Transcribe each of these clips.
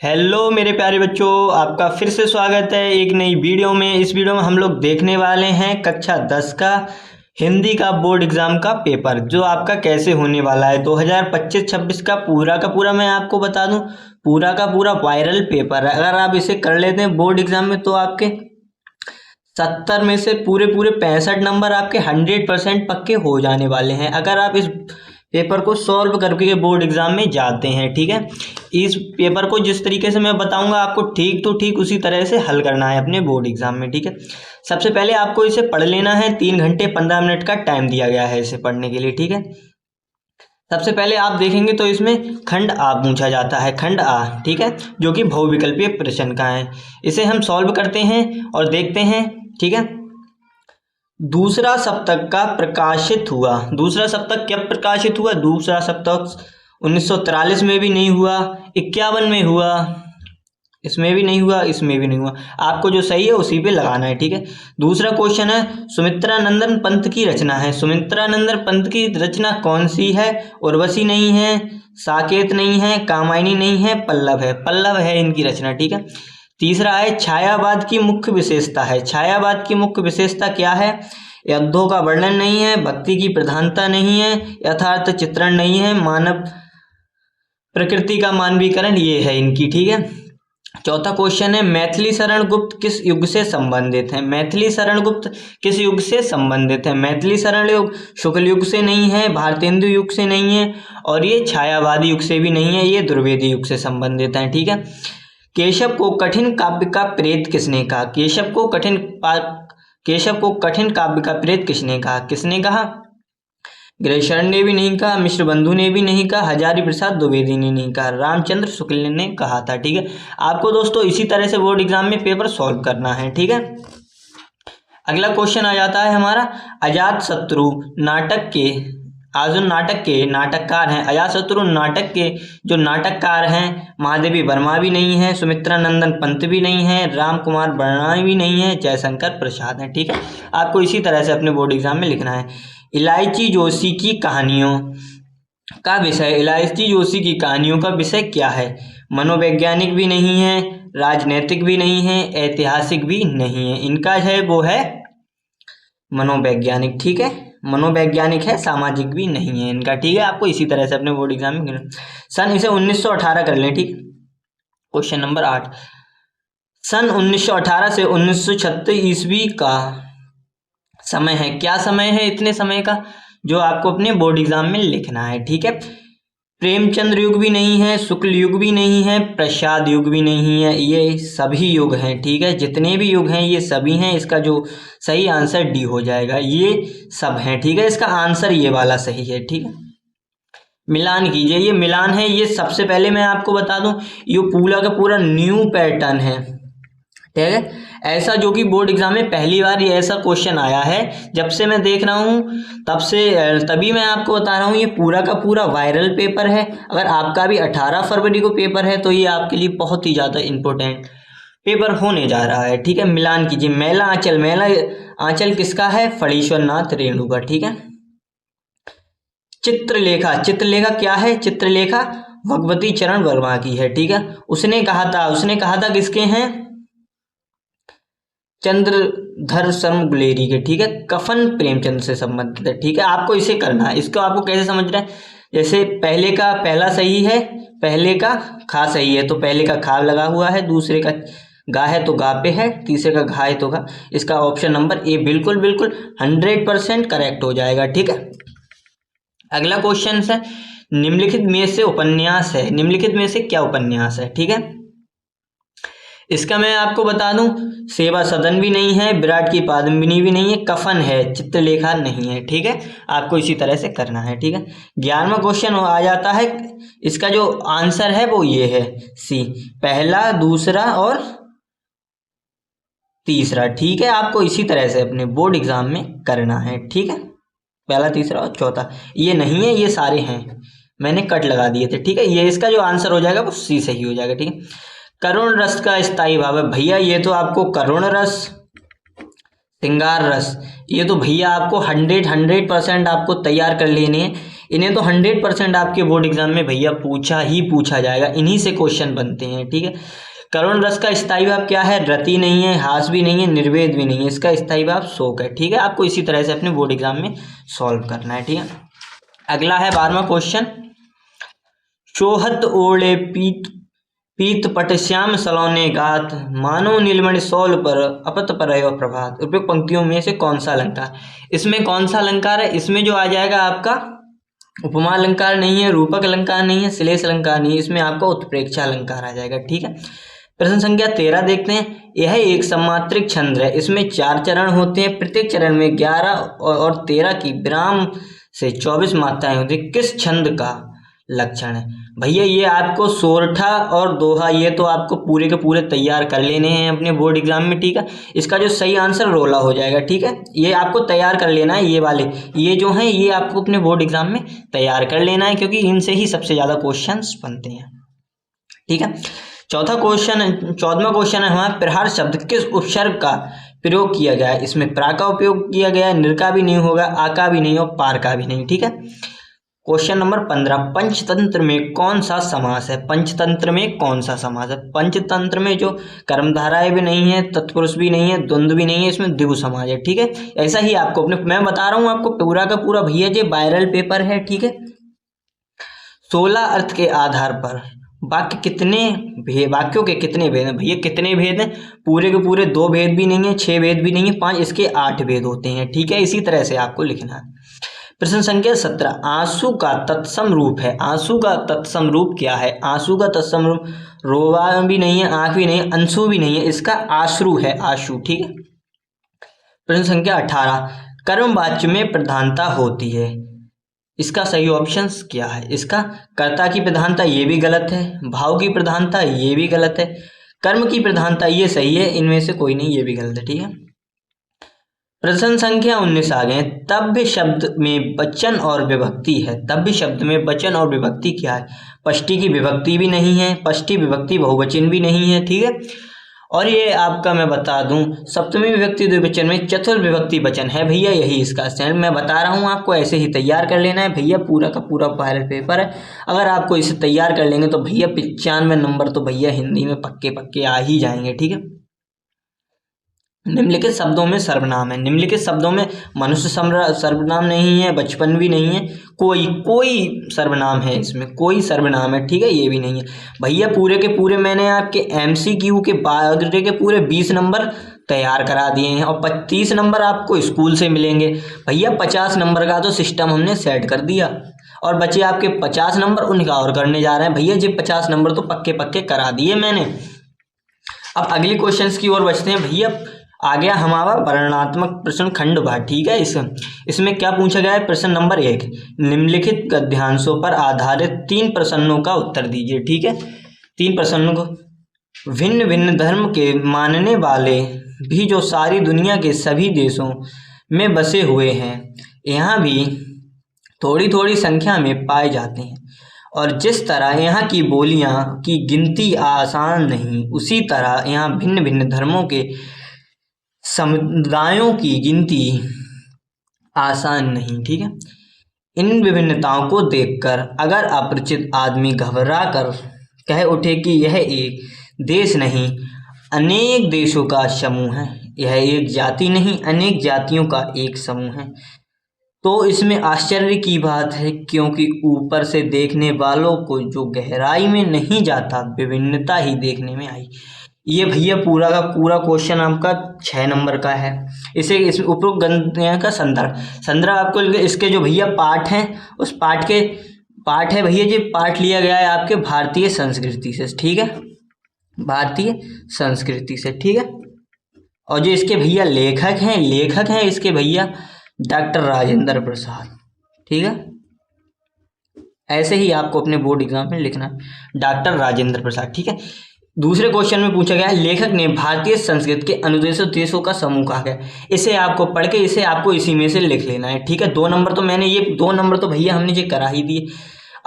Hello मेरे प्यारे बच्चों, आपका फिर से स्वागत है एक नई वीडियो में। इस वीडियो में हम लोग देखने वाले हैं कक्षा 10 का हिंदी का बोर्ड एग्जाम का पेपर, जो आपका कैसे होने वाला है 2025-26 का पूरा मैं आपको बता दूं, पूरा का पूरा वायरल पेपर है। अगर आप इसे कर लेते हैं बोर्ड एग्जाम में तो आपके 70 में से पूरे 65 नंबर आपके 100% पक्के हो जाने वाले हैं, अगर आप इस पेपर को सॉल्व करके बोर्ड एग्जाम में जाते हैं। ठीक है, इस पेपर को जिस तरीके से मैं बताऊंगा आपको ठीक तो ठीक उसी तरह से हल करना है अपने बोर्ड एग्जाम में। ठीक है, सबसे पहले आपको इसे पढ़ लेना है। 3 घंटे 15 मिनट का टाइम दिया गया है इसे पढ़ने के लिए। ठीक है, सबसे पहले आप देखेंगे तो इसमें खंड आ पूछा जाता है, खंड आ। ठीक है, जो कि बहुविकल्पीय प्रश्न का है। इसे हम सॉल्व करते हैं और देखते हैं। ठीक है, दूसरा सप्तक का प्रकाशित हुआ। दूसरा सप्तक कब प्रकाशित हुआ? दूसरा सप्तक 1943 में भी नहीं हुआ, 51 में हुआ, इसमें भी नहीं हुआ, इसमें भी नहीं हुआ। आपको जो सही है उसी पे लगाना है। ठीक है, दूसरा क्वेश्चन है सुमित्रानंदन पंत की रचना है। सुमित्रानंदन पंत की रचना कौन सी है? उर्वशी नहीं है, साकेत नहीं है, कामायनी नहीं है, पल्लव है। पल्लव है इनकी रचना। ठीक है, तीसरा है छायावाद की मुख्य विशेषता है। छायावाद की मुख्य विशेषता क्या है? यद्धों का वर्णन नहीं है, भक्ति की प्रधानता नहीं है, यथार्थ चित्रण नहीं है, मानव प्रकृति का मानवीकरण, ये है इनकी। ठीक है, चौथा क्वेश्चन है मैथिली शरण गुप्त किस युग से संबंधित है? मैथिली शरण गुप्त किस युग से संबंधित है? मैथिली शरण युग शुक्ल युग से नहीं है, भारतेंदु युग से नहीं है, और ये छायावादी युग से भी नहीं है, ये द्विवेदी युग से संबंधित है। ठीक है, केशव को कठिन काव्य का प्रेत किसने कहा? केशव को कठिन काव्य का प्रेत किसने कहा? किसने कहा? ग्रेशरण ने भी नहीं कहा, मिश्र बंधु ने भी नहीं कहा, हजारी प्रसाद द्विवेदी ने नहीं कहा, रामचंद्र शुक्ल ने कहा था। ठीक है, आपको दोस्तों इसी तरह से बोर्ड एग्जाम में पेपर सॉल्व करना है। ठीक है, अगला क्वेश्चन आ जाता है हमारा अजातशत्रु नाटक के नाटककार हैं। अजातशत्रु नाटक के जो नाटककार हैं महादेवी वर्मा भी नहीं है, सुमित्रानंदन पंत भी नहीं है, राम कुमार वर्मा भी नहीं है, जयशंकर प्रसाद है। ठीक है, आपको इसी तरह से अपने बोर्ड एग्जाम में लिखना है। इलायची जोशी की कहानियों का विषय। इलायची जोशी की कहानियों का विषय क्या है? मनोवैज्ञानिक भी नहीं है, राजनैतिक भी नहीं है, ऐतिहासिक भी नहीं है। इनका है वो है मनोवैज्ञानिक। ठीक है, मनोवैज्ञानिक है, सामाजिक भी नहीं है इनका। ठीक है, आपको इसी तरह से अपने बोर्ड एग्जाम में सन इसे 1918 कर लें। ठीक, क्वेश्चन नंबर 8 सन 1918 से 1936 ईस्वी का समय है। क्या समय है इतने समय का? जो आपको अपने बोर्ड एग्जाम में लिखना है। ठीक है, प्रेमचंद्र युग भी नहीं है, शुक्ल युग भी नहीं है, प्रसाद युग भी नहीं है, ये सभी युग हैं। ठीक है, जितने भी युग हैं ये सभी हैं। इसका जो सही आंसर डी हो जाएगा, ये सब हैं। ठीक है, इसका आंसर ये वाला सही है। ठीक है, मिलान कीजिए, ये मिलान है। ये सबसे पहले मैं आपको बता दूं, ये पूरा का पूरा न्यू पैटर्न है। ठीक है, ऐसा जो कि बोर्ड एग्जाम में पहली बार ये ऐसा क्वेश्चन आया है। जब से मैं देख रहा हूँ तभी मैं आपको बता रहा हूँ, ये पूरा का पूरा वायरल पेपर है। अगर आपका भी 18 फरवरी को पेपर है तो ये आपके लिए बहुत ही ज़्यादा इम्पोर्टेंट पेपर होने जा रहा है। ठीक है, मिलान कीजिए। मैला आंचल किसका है? फणीश्वर नाथ रेणु का। ठीक है, चित्रलेखा क्या है? चित्रलेखा भगवती चरण वर्मा की है। ठीक है, उसने कहा था किसके हैं? चंद्रधर शर्म गुलेरी के। ठीक है, कफन प्रेमचंद से संबंधित है। ठीक है, आपको इसे करना है। इसको आपको कैसे समझ रहे हैं? जैसे पहले का पहला सही है, पहले का खा सही है, तो पहले का खा लगा हुआ है, दूसरे का गा है तो गा पे है, तीसरे का घा है तो घा। इसका ऑप्शन नंबर ए बिल्कुल 100% करेक्ट हो जाएगा। ठीक है, अगला क्वेश्चन है निम्नलिखित में से उपन्यास है। निम्नलिखित में से क्या उपन्यास है? ठीक है, इसका मैं आपको बता दूं, सेवा सदन भी नहीं है, विराट की कादंबिनी भी नहीं है, कफन है, चित्रलेखा नहीं है। ठीक है, आपको इसी तरह से करना है। ठीक है, 11वां क्वेश्चन आ जाता है। इसका जो आंसर है वो ये है सी, पहला, दूसरा और तीसरा। ठीक है, आपको इसी तरह से अपने बोर्ड एग्जाम में करना है। ठीक है, पहला, तीसरा और चौथा ये नहीं है, ये सारे हैं, मैंने कट लगा दिए थे। ठीक है, ये इसका जो आंसर हो जाएगा वो सी सही हो जाएगा। ठीक है, करुण रस का स्थायी भाव है। भैया ये तो आपको करुण रस, श्रृंगार रस, ये तो भैया आपको 100% आपको तैयार कर लेने हैं। इन्हें तो 100% आपके बोर्ड एग्जाम में भैया पूछा जाएगा, इन्हीं से क्वेश्चन बनते हैं। ठीक है, करुण रस का स्थायी भाव क्या है? रति नहीं है, हास भी नहीं है, निर्वेद भी नहीं है, इसका स्थायी भाव शोक है। ठीक है, आपको इसी तरह से अपने बोर्ड एग्जाम में सॉल्व करना है। ठीक है, अगला है 12वां क्वेश्चन। चोहत ओढ़े पीत पट श्याम सलोने गात, मानो नीलमणि सौल पर अपत परयो प्रभात। उपयुक्त पंक्तियों में से कौन सा अलंकार? इसमें कौन सा अलंकार है? इसमें जो आ जाएगा आपका उपमा अलंकार नहीं है, रूपक अलंकार नहीं है, श्लेष अलंकार नहीं है, इसमें आपका उत्प्रेक्षा अलंकार आ जाएगा। ठीक है, प्रश्न संख्या 13 देखते हैं। यह एक सम्मात्रिक छंद है, इसमें 4 चरण होते हैं, प्रत्येक चरण में 11 और 13 की विराम से 24 मात्राएं होती है। किस छंद का लक्षण है? भैया ये आपको सोरठा और दोहा ये तो आपको पूरे के पूरे तैयार कर लेने हैं अपने बोर्ड एग्जाम में। ठीक है, इसका जो सही आंसर रोला हो जाएगा। ठीक है, ये आपको तैयार कर लेना है, ये वाले ये जो हैं ये आपको अपने बोर्ड एग्जाम में तैयार कर लेना है, क्योंकि इनसे ही सबसे ज़्यादा क्वेश्चंस बनते हैं। ठीक है, 14वां क्वेश्चन है हमारा, प्रहार शब्द किस उपसर्ग का प्रयोग किया गया है? इसमें प्रा का उपयोग किया गया है, निर का भी नहीं होगा, आ का भी नहीं और पार का भी नहीं। ठीक है, क्वेश्चन नंबर 15, पंचतंत्र में कौन सा समास है? पंचतंत्र में कौन सा समास है? पंचतंत्र में जो कर्मधाराएं भी नहीं है, तत्पुरुष भी नहीं है, द्वंद्व भी नहीं है, इसमें द्विगु समास है। ठीक है, ऐसा ही आपको अपने मैं बता रहा हूँ आपको पूरा का पूरा भैया ये वायरल पेपर है। ठीक है, 16 अर्थ के आधार पर वाक्यों के कितने भेद हैं? भैया कितने भेद हैं? पूरे के पूरे 2 भेद भी नहीं है, 6 भेद भी नहीं है, 5 इसके 8 भेद होते हैं। ठीक है, इसी तरह से आपको लिखना है। प्रश्न संख्या 17, आंसू का तत्सम रूप है। आंसू का तत्सम रूप क्या है? आंसू का तत्सम रूप रोवा भी नहीं है, आंख भी नहीं है, अंशु भी नहीं है, इसका आश्रु है, आशु। ठीक है, प्रश्न संख्या 18, कर्मवाच्य में प्रधानता होती है, इसका सही ऑप्शन क्या है? इसका कर्ता की प्रधानता ये भी गलत है, भाव की प्रधानता ये भी गलत है, कर्म की प्रधानता ये सही है, इनमें से कोई नहीं, ये भी गलत है। ठीक है, प्रश्न संख्या 19 आ गए। तव्य शब्द में वचन और विभक्ति है। तव्य शब्द में वचन और विभक्ति क्या है? पष्टी की विभक्ति भी नहीं है, पष्टी विभक्ति बहुवचन भी नहीं है। ठीक है, और ये आपका मैं बता दूं सप्तमी विभक्ति द्विवचन में चतुर्थ विभक्ति वचन है भैया, यही इसका स्टैंड मैं बता रहा हूँ आपको, ऐसे ही तैयार कर लेना है भैया। पूरा का पूरा वायरल पेपर है, अगर आपको इसे तैयार कर लेंगे तो भैया 95 नंबर तो भैया हिंदी में पक्के आ ही जाएंगे। ठीक है, निम्नलिखित शब्दों में सर्वनाम है। निम्नलिखित शब्दों में मनुष्य सर्वनाम नहीं है, बचपन भी नहीं है, कोई सर्वनाम है, इसमें कोई सर्वनाम है। ठीक है, ये भी नहीं है भैया। पूरे के पूरे मैंने आपके MCQ के बायोग्राफी के पूरे 20 नंबर तैयार करा दिए हैं और 30 नंबर आपको स्कूल से मिलेंगे भैया। 50 नंबर का तो सिस्टम हमने सेट कर दिया और बचे आपके 50 नंबर, उनका और करने जा रहे हैं भैया। जी 50 नंबर तो पक्के करा दिए मैंने। अब अगली क्वेश्चंस की ओर बढ़ते हैं भैया। आ गया हमारा वर्णनात्मक प्रश्न खंड भाग। ठीक है, इसमें क्या पूछा गया है? प्रश्न नंबर 1, निम्नलिखित गद्यांशों पर आधारित 3 प्रश्नों का उत्तर दीजिए। ठीक है, 3 प्रश्नों को। भिन्न भिन्न धर्म के मानने वाले भी जो सारी दुनिया के सभी देशों में बसे हुए हैं, यहाँ भी थोड़ी थोड़ी संख्या में पाए जाते हैं, और जिस तरह यहाँ की बोलियाँ की गिनती आसान नहीं, उसी तरह यहाँ भिन्न भिन्न धर्मों के समुदायों की गिनती आसान नहीं। ठीक है, इन विभिन्नताओं को देखकर अगर अपरिचित आदमी घबरा कर कह उठे कि यह एक देश नहीं अनेक देशों का समूह है, यह एक जाति नहीं अनेक जातियों का एक समूह है, तो इसमें आश्चर्य की बात है, क्योंकि ऊपर से देखने वालों को जो गहराई में नहीं जाता विभिन्नता ही देखने में आई। ये भैया पूरा का पूरा क्वेश्चन आपका 6 नंबर का है। इसे इस उपरोक्त ग्रंथ का संदर्भ आपको इसके जो भैया पाठ हैं उस पाठ है भैया, जी पाठ लिया गया है आपके भारतीय संस्कृति से। ठीक है, भारतीय संस्कृति से। ठीक है, और जो इसके भैया लेखक हैं इसके भैया डॉक्टर राजेंद्र प्रसाद। ठीक है, ऐसे ही आपको अपने बोर्ड एग्जाम में लिखना है डॉक्टर राजेंद्र प्रसाद। ठीक है, दूसरे क्वेश्चन में पूछा गया है लेखक ने भारतीय संस्कृति के अनुदेशित देशों का समूह कहा गया। इसे आपको पढ़ के इसे आपको इसी में से लिख लेना है। ठीक है, 2 नंबर तो मैंने ये 2 नंबर तो भैया हमने ये करा ही दिए।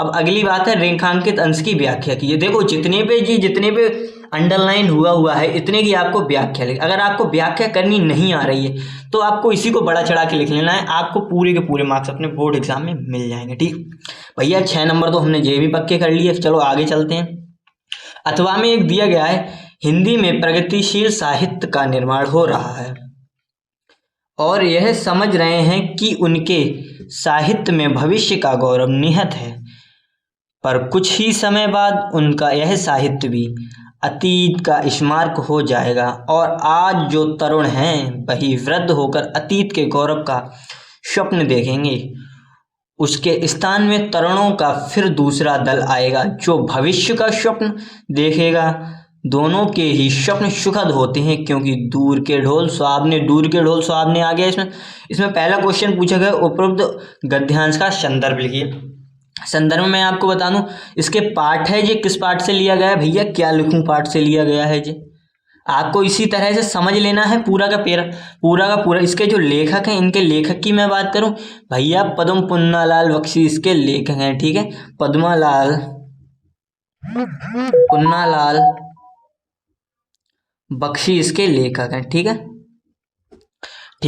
अब अगली बात है रेखांकित अंश की व्याख्या कीजिए। देखो जितने पे अंडरलाइन हुआ है इतने की आपको व्याख्या लिख। अगर आपको व्याख्या करनी नहीं आ रही है तो आपको इसी को बड़ा चढ़ा के लिख लेना है, आपको पूरे के पूरे मार्क्स अपने बोर्ड एग्जाम में मिल जाएंगे। ठीक भैया, 6 नंबर तो हमने ये भी पक्के कर लिए। चलो आगे चलते हैं। अथवा में एक दिया गया है, हिंदी में प्रगतिशील साहित्य का निर्माण हो रहा है और यह समझ रहे हैं कि उनके साहित्य में भविष्य का गौरव निहित है, पर कुछ ही समय बाद उनका यह साहित्य भी अतीत का स्मारक हो जाएगा और आज जो तरुण हैं वही वृद्ध होकर अतीत के गौरव का स्वप्न देखेंगे। उसके स्थान में तरुणों का फिर दूसरा दल आएगा जो भविष्य का स्वप्न देखेगा। दोनों के ही स्वप्न सुखद होते हैं क्योंकि दूर के ढोल सुहावने आ गया। इसमें पहला क्वेश्चन पूछा गया, उपरोक्त गद्यांश का संदर्भ लिखिए। संदर्भ में आपको बता दूं, इसके पाठ है ये किस पाठ से लिया गया है भैया, क्या लिखूं पाठ से लिया गया है ये, आपको इसी तरह से समझ लेना है पूरा का पूरा। इसके जो लेखक हैं, इनके लेखक की मैं बात करूं भैया, पद्म पुन्नालाल बख्शी इसके लेखक हैं। ठीक है, पद्मालाल पुन्नालाल बख्शी इसके लेखक हैं। ठीक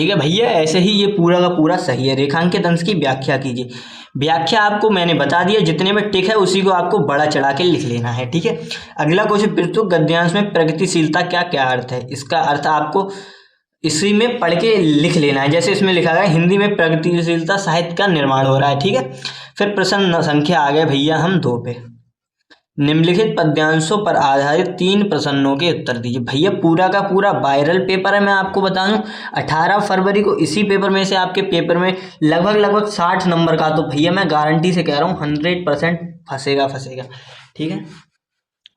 है भैया, ऐसे ही ये पूरा का पूरा सही है। रेखांकित अंश की व्याख्या कीजिए। व्याख्या आपको मैंने बता दिया, जितने में टिक है उसी को आपको बड़ा चढ़ा के लिख लेना है। ठीक है, अगला क्वेश्चन, प्रस्तुत गद्यांश में प्रगतिशीलता क्या क्या अर्थ है, इसका अर्थ आपको इसी में पढ़ के लिख लेना है। जैसे इसमें लिखा गया हिंदी में प्रगतिशीलता साहित्य का निर्माण हो रहा है। ठीक है, फिर प्रश्न संख्या आ गया भैया हम 2 पे। निम्नलिखित पद्यांशों पर आधारित 3 प्रश्नों के उत्तर दीजिए। भैया पूरा का पूरा वायरल पेपर है, मैं आपको बता दूं 18 फरवरी को इसी पेपर में से आपके पेपर में लगभग 60 नंबर का, तो भैया मैं गारंटी से कह रहा हूँ 100% फंसेगा। ठीक है,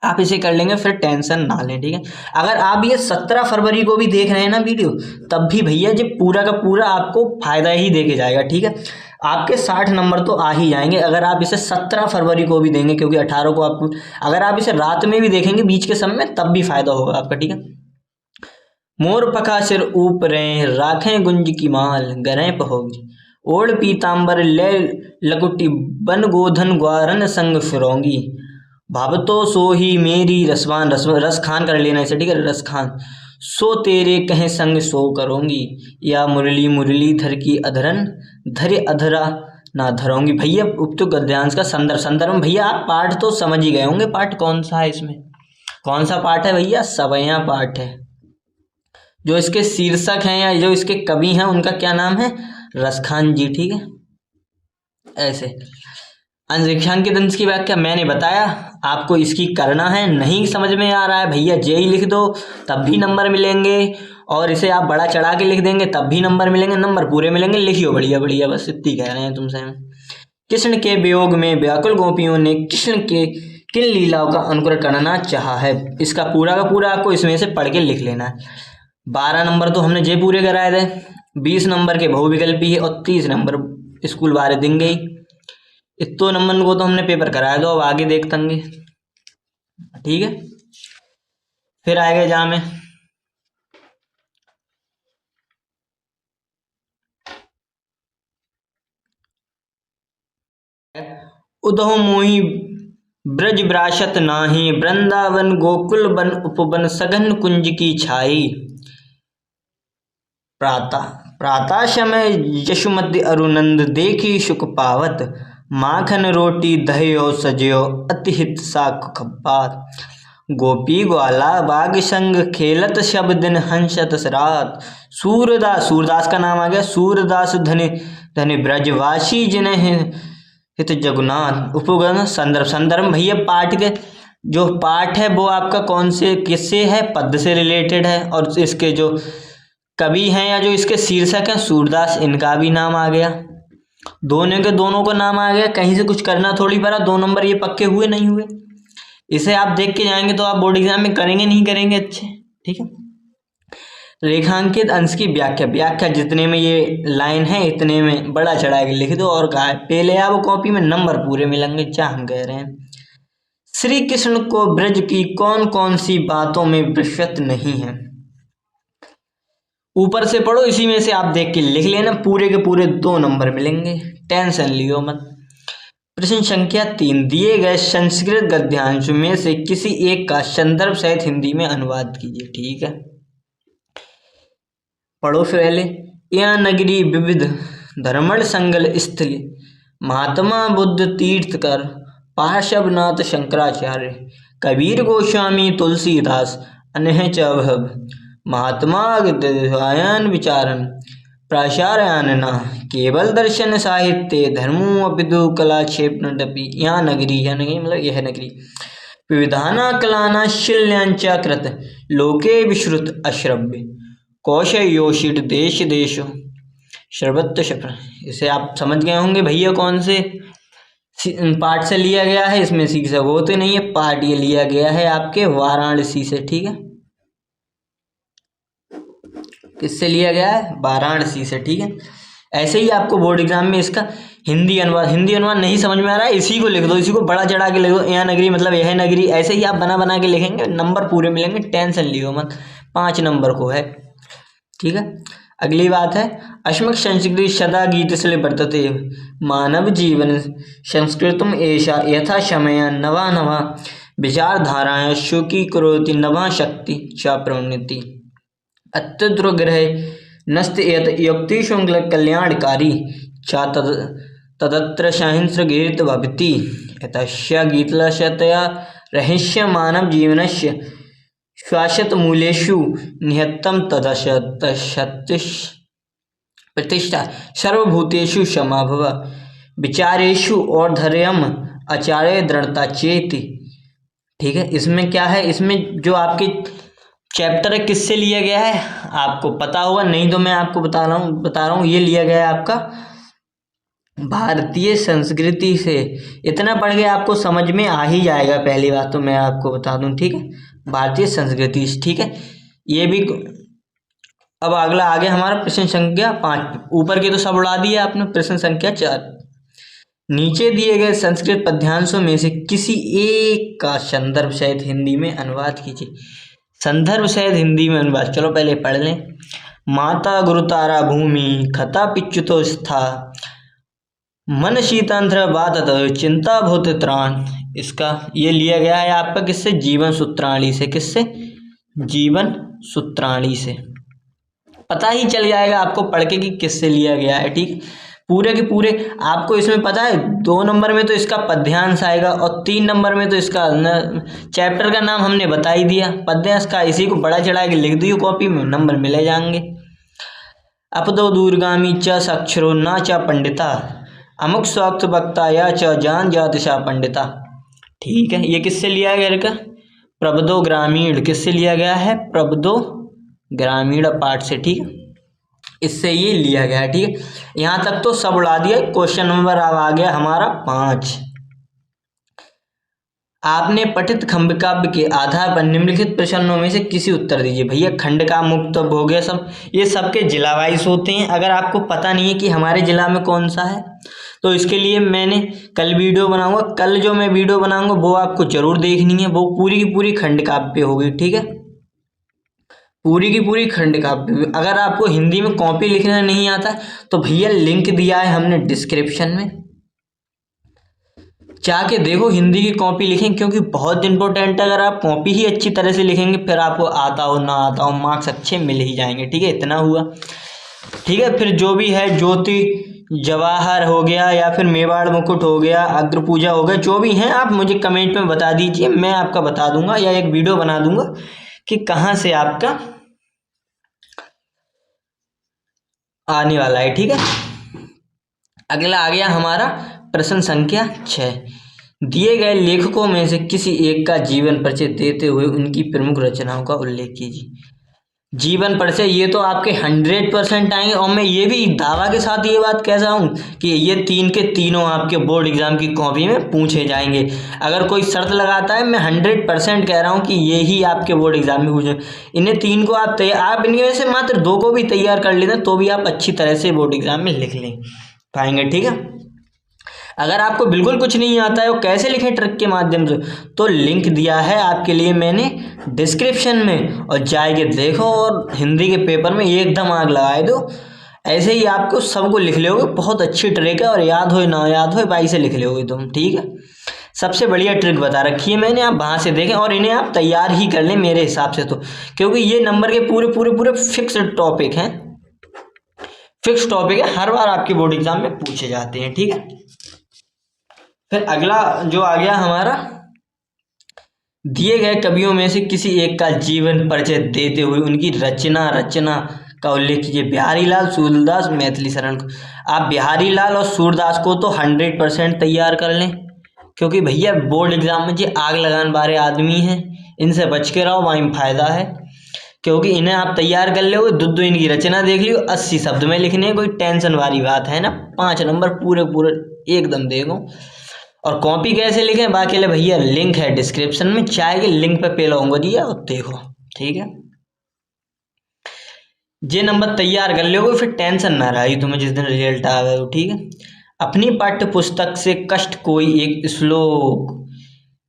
आप इसे कर लेंगे, फिर टेंशन ना लें। ठीक है, अगर आप ये 17 फरवरी को भी देख रहे हैं ना वीडियो, तब भी भैया ये पूरा का पूरा आपको फायदा ही दे के जाएगा। ठीक है, आपके 60 नंबर तो आ ही जाएंगे अगर आप इसे 17 फरवरी को भी देंगे, क्योंकि 18 को आप अगर आप इसे रात में भी देखेंगे बीच के समय में, तब भी फायदा होगा आपका। ठीक है, मोर पखा सिर ऊपरें राखें गुंज की माल गरें पहोगी, ओढ़ पीताम्बर ले लकुटी बन गोधन ग्वारन संग फिरोंगी, भावतो सो ही मेरी रसवान रस खान कर लेना इसे। ठीक है, रस खान सो तेरे कहें संग सो करूंगी, या मुरली मुरली धर की अधरन धरे अधरा ना धरूंगी। भैया उपयुक्त गद्यांश का संदर्भ में भैया आप पाठ तो समझ ही गए होंगे। पाठ कौन सा है, इसमें कौन सा पाठ है भैया, सवैया पाठ है। जो इसके शीर्षक हैं या जो इसके कवि हैं उनका क्या नाम है, रसखान जी। ठीक है, ऐसे रेखांकित अंश की व्याख्या मैंने बताया, आपको इसकी करना है। नहीं समझ में आ रहा है भैया जेई लिख दो, तब भी नंबर मिलेंगे, और इसे आप बड़ा चढ़ा के लिख देंगे तब भी नंबर मिलेंगे, नंबर पूरे मिलेंगे। लिखियो बढ़िया, बस इतनी कह रहे हैं तुमसे। कृष्ण के वियोग में व्याकुल गोपियों ने कृष्ण के किन लीलाओं का अनुकरण करना चाहा है, इसका पूरा का पूरा आपको इसमें से पढ़ के लिख लेना है। 12 नंबर तो हमने जे पूरे कराए थे, 20 नंबर के बहुविकल्पी है और 30 नंबर स्कूल बारे दिन गई। इतने नंबर को तो हमने पेपर कराया, दो अब आगे देख तंगे। ठीक है, फिर आएगा जहाँ में उदहो मोही ब्रज विरासत नाही, वृंदावन गोकुल बन उपवन सघन कुंज की छाई। प्रातः समय यशुमति अरुनंद देखी सुख पावत, माखन रोटी दह्यो सजयो अतिहित साख खपात। गोपी ग्वाला बाग संग खेलत शब दिन हंसत रात। सूरदास का नाम आ गया, सूरदास धनि ब्रजवासी जिन्हें हित जगुनाथ। उपगण संदर्भ भैया पाठ के जो पाठ है वो आपका कौन से किससे है, पद्य से रिलेटेड है, और इसके जो कवि हैं या जो इसके शीर्षक हैं सूरदास, इनका भी नाम आ गया, दोनों का नाम आ गया। कहीं से कुछ करना थोड़ी पड़ा, 2 नंबर ये पक्के हुए नहीं हुए। इसे आप देख के जाएंगे तो आप बोर्ड एग्जाम में करेंगे नहीं करेंगे अच्छे। ठीक है, रेखांकित अंश की व्याख्या जितने में ये लाइन है इतने में बड़ा चढ़ा के लिख दो और कहा पहले आप कॉपी में नंबर पूरे मिलेंगे। क्या हम कह रहे हैं, श्री कृष्ण को ब्रज की कौन कौन सी बातों में विश्वत नहीं है, ऊपर से पढ़ो, इसी में से आप देख के लिख लेना, पूरे के पूरे 2 नंबर मिलेंगे, टेंशन लियो मत। प्रश्न संख्या 3, दिए गए संस्कृत गद्यांश में से किसी एक का संदर्भ सहित हिंदी में अनुवाद कीजिए। ठीक है, पढ़ो फिर पहले। या नगरी विविध धर्मण संगल स्थली, महात्मा बुद्ध तीर्थकर, पार्श्वनाथ शंकराचार्य, कबीर गोस्वामी तुलसीदास, अनह च भव, महात्मा गद्यायन विचारन, प्राचार्यानना, केवल दर्शन साहित्य धर्मो अपितु कला क्षेपणपि। या नगरी, या नगरी मतलब यह नगरी, विविधाना कलाना शिल्यांचा कृत, लोके विश्रुत अश्रव्य, कौशयोषित देश देशो सर्वत्र शप्र। इसे आप समझ गए होंगे भैया कौन से पाठ से लिया गया है। इसमें सीख सको तो नहीं है, पाठ ये लिया गया है आपके वाराणसी से। ठीक है, किससे लिया गया है? वाराणसी से। ठीक है, ऐसे ही आपको बोर्ड एग्जाम में इसका हिंदी अनुवाद नहीं समझ में आ रहा है, इसी को लिख दो, इसी को बड़ा चढ़ा के लिख दो, यह नगरी मतलब यह नगरी। ऐसे ही आप बना बना के लिखेंगे, नंबर पूरे मिलेंगे, टेंशन लियो मत, 5 नंबर को है। ठीक है, अगली बात है, अस्मक संस्कृति सदा गीतशले वर्तते, मानव जीवन संस्कृतम एषा यथा समय नवा नवा विचारधाराएं शुकी करोति नवा शक्ति च प्रवृत्ति, अत्युग्रह नस्त यत युक्ति शुक्ल कल्याणकारी च तदत्र सहिंस्र गीत भवति, यतस्य गीतलशतया रहस्य मानव जीवनस्य शाश्वत मूलेषु निहत्तम तदशत प्रतिष्ठा, सर्वभूतेषु समाभव, विचारेषु और धैर्यम आचार्य दृढ़ता चेति। ठीक है, इसमें क्या है, इसमें जो आपके चैप्टर है किससे लिया गया है आपको पता होगा, नहीं तो मैं आपको बता रहा हूँ ये लिया गया है आपका भारतीय संस्कृति से। इतना पढ़ के आपको समझ में आ ही जाएगा, पहली बात तो मैं आपको बता दूं। ठीक है, भारतीय संस्कृति। ठीक है, ये भी। अब अगला आगे हमारा प्रश्न संख्या 5, ऊपर के तो सब उड़ा दिए आपने। प्रश्न संख्या 4, नीचे दिए गए संस्कृत पद्यांशों में से किसी एक का संदर्भ सहित हिंदी में अनुवाद कीजिए। संदर्भ सहित हिंदी में अनुवाद, चलो पहले पढ़ लें। माता गुरुतारा भूमि खता पिच्युतो स्था, मन शीतांध्र बाधत चिंता भूत त्राण। इसका ये लिया गया है आपका किससे? जीवन सूत्राणी से। किससे? जीवन सूत्राणी से। पता ही चल जाएगा आपको पढ़ के कि किससे लिया गया है। ठीक, पूरे के पूरे आपको इसमें पता है 2 नंबर में तो इसका पद्यांश आएगा और 3 नंबर में तो इसका चैप्टर का नाम हमने बता ही दिया पद्यांश का। इसी को बड़ा चढ़ा के लिख दियो कॉपी में, नंबर मिले जाएंगे। अपदो दूरगामी च साक्षरो ना च पंडिता, अमुक स्वाक्त वक्ता या च जान जातिशा पंडिता। ठीक है, ये किससे लिया गया इनका? प्रबदो ग्रामीण। किससे लिया गया है? प्रबदो ग्रामीण पाठ से। ठीक है, इससे ये लिया गया है। ठीक है, यहाँ तक तो सब उड़ा दिया। क्वेश्चन नंबर अब आ गया हमारा 5। आपने पठित खंड काव्य के आधार पर निम्नलिखित प्रश्नों में से किसी उत्तर दीजिए। भैया खंड का मुक्त हो गया सब, ये सबके जिला वाइज होते हैं। अगर आपको पता नहीं है कि हमारे जिला में कौन सा है तो इसके लिए मैंने कल वीडियो बनाऊंगा। कल जो मैं वीडियो बनाऊंगा वो आपको जरूर देखनी है। वो पूरी की पूरी खंड काव्य होगी। ठीक है, पूरी की पूरी खंड काव्य। अगर आपको हिंदी में कॉपी लिखना नहीं आता तो भैया लिंक दिया है हमने डिस्क्रिप्शन में, जाके देखो हिंदी की कॉपी लिखें, क्योंकि बहुत इंपॉर्टेंट है। अगर आप कॉपी ही अच्छी तरह से लिखेंगे फिर आपको आता हो ना आता हो मार्क्स अच्छे मिल ही जाएंगे। ठीक है, इतना हुआ। ठीक है, फिर जो भी है ज्योति जवाहर हो गया या फिर मेवाड़ मुकुट हो गया, अग्र पूजा हो गया, जो भी हैं आप मुझे कमेंट में बता दीजिए, मैं आपका बता दूंगा या एक वीडियो बना दूंगा कि कहाँ से आपका आने वाला है। ठीक है, अगला आ गया हमारा प्रश्न संख्या 6। दिए गए लेखकों में से किसी एक का जीवन परिचय देते हुए उनकी प्रमुख रचनाओं का उल्लेख कीजिए। जीवन परिचय ये तो आपके 100% आएंगे और मैं ये भी दावा के साथ ये बात कह रहा हूँ कि ये 3 के तीनों आपके बोर्ड एग्जाम की कॉपी में पूछे जाएंगे। अगर कोई शर्त लगाता है मैं 100% कह रहा हूँ कि ये ही आपके बोर्ड एग्जाम में पूछे। इन्हें 3 को आप इनमें में से मात्र 2 को भी तैयार कर लेना तो भी आप अच्छी तरह से बोर्ड एग्जाम में लिख ले पाएंगे। ठीक है, अगर आपको बिल्कुल कुछ नहीं आता है वो कैसे लिखें ट्रिक के माध्यम से, तो लिंक दिया है आपके लिए मैंने डिस्क्रिप्शन में, और जाके देखो और हिंदी के पेपर में एकदम आग लगाए दो। ऐसे ही आपको सबको लिख लोगे, बहुत अच्छी ट्रिक है और याद हो ना याद हो भाई से लिख लोगे तुम, ठीक है। सबसे बढ़िया ट्रिक बता रखी है मैंने, आप वहाँ से देखें और इन्हें आप तैयार ही कर लें मेरे हिसाब से तो, क्योंकि ये नंबर के पूरे पूरे पूरे फिक्स्ड टॉपिक हैं, फिक्स टॉपिक है, हर बार आपके बोर्ड एग्जाम में पूछे जाते हैं, ठीक है। फिर अगला जो आ गया हमारा, दिए गए कवियों में से किसी एक का जीवन परिचय देते हुए उनकी रचना का उल्लेख कीजिए। बिहारी लाल, सूरदास, मैथिली शरण। आप बिहारी लाल और सूरदास को तो 100% तैयार कर लें, क्योंकि भैया बोर्ड एग्जाम में जी आग लगाने वाले आदमी हैं, इनसे बच के रहो, वहीं फायदा है। क्योंकि इन्हें आप तैयार कर लोगे, दो इनकी रचना देख लियो, 80 शब्द में लिखने, कोई टेंशन वाली बात है ना, 5 नंबर पूरे पूरे एकदम देखो। और कॉपी कैसे लिखें बाकी ले भैया, लिंक है डिस्क्रिप्शन में, चाहे कि लिंक पे पे लाऊंगा दिया और देखो, ठीक है। ये नंबर तैयार कर लोगे, फिर टेंशन ना रही तुम्हें जिस दिन रिजल्ट आ गए, ठीक है। अपनी पाठ्य पुस्तक से कष्ट कोई एक श्लोक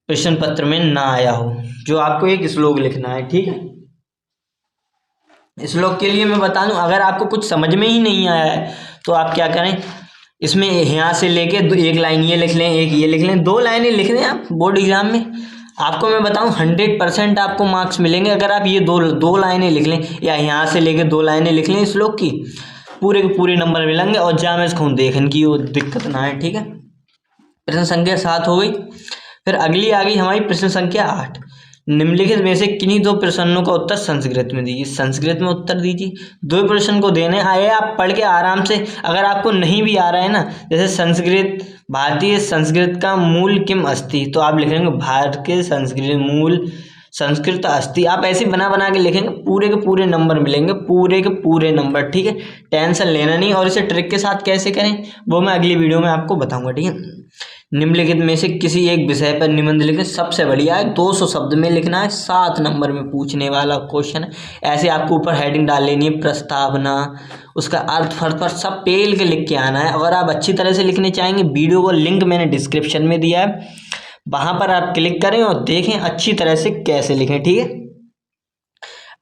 प्रश्न पत्र में ना आया हो, जो आपको एक श्लोक लिखना है, ठीक है। श्लोक के लिए मैं बता दूं, अगर आपको कुछ समझ में ही नहीं आया है तो आप क्या करें, इसमें यहाँ से लेके एक लाइन ये लिख लें, एक ये लिख लें, 2 लाइनें लिख लें आप बोर्ड एग्जाम में। आपको मैं बताऊं 100% आपको मार्क्स मिलेंगे अगर आप ये दो लाइनें लिख लें, या यहाँ से लेके 2 लाइनें लिख लें श्लोक की, पूरे के पूरे नंबर मिलेंगे। और जहाँ मैं इसको देखने की वो दिक्कत ना है, ठीक है। प्रश्न संख्या 7 हो गई। फिर अगली आ गई हमारी प्रश्न संख्या 8। निम्नलिखित में से किन्हीं 2 प्रश्नों का उत्तर संस्कृत में दीजिए। संस्कृत में उत्तर दीजिए, 2 प्रश्न को देने आए, आप पढ़ के आराम से, अगर आपको नहीं भी आ रहा है ना, जैसे संस्कृत, भारतीय संस्कृत का मूल किम अस्ति, तो आप लिखेंगे भारतीय संस्कृत मूल संस्कृत अस्ति। आप ऐसे बना बना के लिखेंगे, पूरे के पूरे नंबर मिलेंगे, पूरे के पूरे नंबर, ठीक है। टेंशन लेना नहीं। और इसे ट्रिक के साथ कैसे करें वो मैं अगली वीडियो में आपको बताऊंगा, ठीक है। निम्नलिखित में से किसी एक विषय पर निबंध लिखें। सबसे बढ़िया है 200 शब्द में लिखना है, 7 नंबर में पूछने वाला क्वेश्चन है। ऐसे आपको ऊपर हेडिंग डाल लेनी है, प्रस्तावना, उसका अर्थ फर्थ पर सब पेल के लिख के आना है। अगर आप अच्छी तरह से लिखने चाहेंगे, वीडियो को लिंक मैंने डिस्क्रिप्शन में दिया है, वहां पर आप क्लिक करें और देखें अच्छी तरह से कैसे लिखें, ठीक है।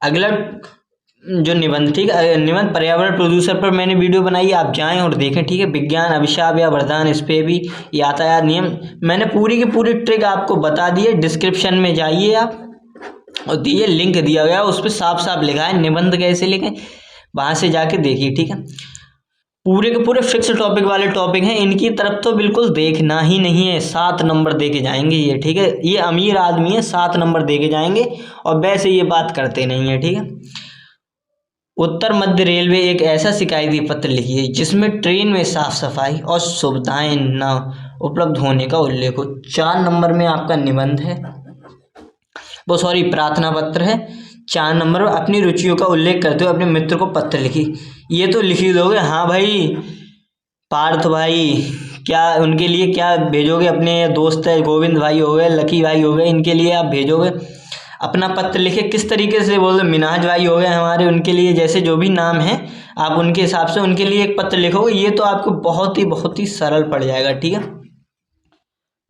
अगला जो निबंध, ठीक है, निबंध पर्यावरण प्रदूषण पर मैंने वीडियो बनाई है, आप जाएं और देखें, ठीक है। विज्ञान अभिशाप या वरदान, इस पे भी यातायात नियम मैंने पूरी की पूरी ट्रिक आपको बता दी है। डिस्क्रिप्शन में जाइए आप और दिए लिंक दिया गया, उस पर साफ साफ लिखा है निबंध कैसे लिखें, वहां से जाके देखिए, ठीक है। पूरे के पूरे फिक्स टॉपिक वाले टॉपिक हैं, इनकी तरफ तो बिल्कुल देखना ही नहीं है। 7 नंबर दे के जाएंगे ये, ठीक है। ये अमीर आदमी है, 7 नंबर दे के जाएंगे और वैसे ये बात करते नहीं है, ठीक है। उत्तर मध्य रेलवे एक ऐसा शिकायती पत्र लिखिए जिसमें ट्रेन में साफ सफाई और सुविधाएं न उपलब्ध होने का उल्लेख हो। 4 नंबर में आपका निबंध है, वो सॉरी प्रार्थना पत्र है। 4 नंबर में अपनी रुचियों का उल्लेख करते हुए अपने मित्र को पत्र लिखी। ये तो लिख ही दोगे, हाँ भाई पार्थ भाई, क्या उनके लिए क्या भेजोगे, अपने दोस्त है गोविंद भाई हो गए, लकी भाई हो गए, इनके लिए आप भेजोगे अपना पत्र लिखे। किस तरीके से बोल, मिनाज भाई हो गए हमारे, उनके लिए जैसे जो भी नाम है आप उनके हिसाब से उनके लिए एक पत्र लिखोगे। ये तो आपको बहुत ही सरल पड़ जाएगा, ठीक है।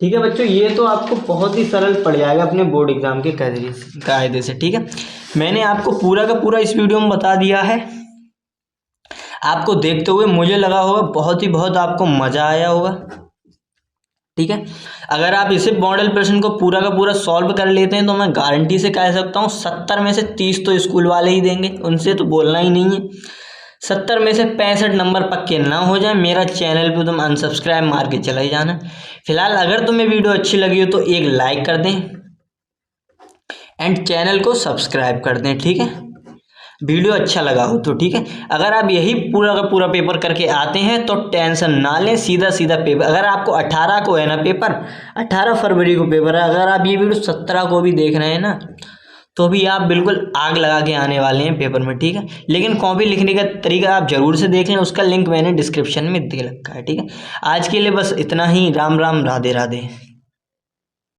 ठीक है बच्चों, ये तो आपको बहुत ही सरल पड़ जाएगा अपने बोर्ड एग्जाम के कायदे से, ठीक है। मैंने आपको पूरा का पूरा इस वीडियो में बता दिया है। आपको देखते हुए मुझे लगा होगा बहुत आपको मजा आया होगा, ठीक है। अगर आप इसे मॉडल प्रश्न को पूरा का पूरा सॉल्व कर लेते हैं तो मैं गारंटी से कह सकता हूँ 70 में से 30 तो स्कूल वाले ही देंगे, उनसे तो बोलना ही नहीं है। 70 में से 65 नंबर पक्के ना हो जाए, मेरा चैनल पे तुम अनसब्सक्राइब मार के चला ही जाना। फिलहाल अगर तुम्हें वीडियो अच्छी लगी हो तो एक लाइक कर दें एंड चैनल को सब्सक्राइब कर दें, ठीक है। वीडियो अच्छा लगा हो तो, ठीक है। अगर आप यही पूरा का पूरा पेपर करके आते हैं तो टेंशन ना लें, सीधा पेपर। अगर आपको 18 को है ना पेपर, 18 फरवरी को पेपर है, अगर आप ये वीडियो 17 को भी देख रहे हैं ना तो भी आप बिल्कुल आग लगा के आने वाले हैं पेपर में, ठीक है। लेकिन कॉपी लिखने का तरीका आप जरूर से देख लें, उसका लिंक मैंने डिस्क्रिप्शन में दे रखा है, ठीक है। आज के लिए बस इतना ही। राम राम, राधे राधे।